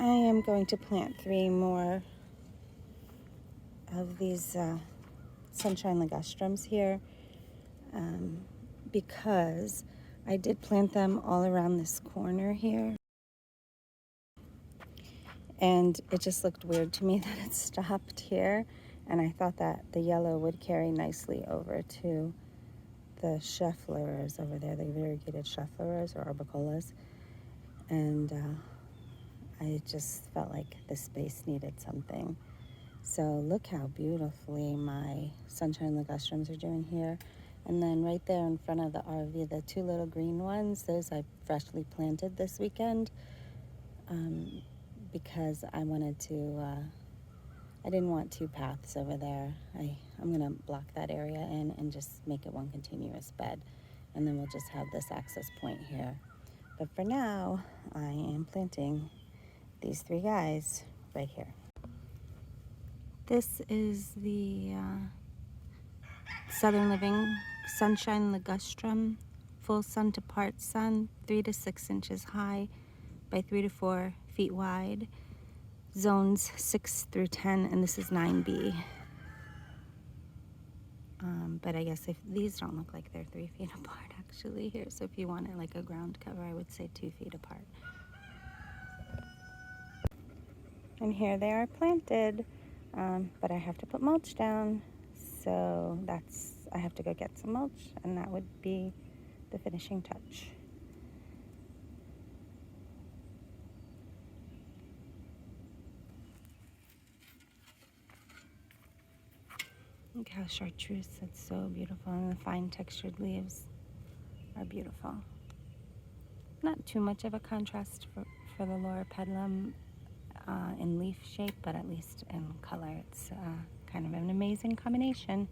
I am going to plant 3 more of these Sunshine Ligustrums here because I did plant them all around this corner here. And it just looked weird to me that it stopped here. And I thought that the yellow would carry nicely over to the cheffleurs over there, the variegated cheffleurs or arbicolas. And I just felt like the space needed something. So look how beautifully my Sunshine Ligustrums are doing here. And then right there in front of the RV, the 2 little green ones, those I freshly planted this weekend because I wanted to, I didn't want 2 paths over there. I'm going to block that area in and just make it one continuous bed. And then we'll just have this access point here. But for now, I am planting these 3 guys right here. This is the Southern Living Sunshine Ligustrum, full sun to part sun, 3 to 6 inches high by 3 to 4 feet wide, zones 6 through 10, and this is 9B. But I guess if these don't look like they're 3 feet apart actually here, so if you wanted like a ground cover, I would say 2 feet apart. And here they are planted, but I have to put mulch down, so I have to go get some mulch, and that would be the finishing touch. Look how chartreuse, it's so beautiful, and the fine textured leaves are beautiful. Not too much of a contrast for the loropetalum in leaf shape, but at least in color, it's kind of an amazing combination.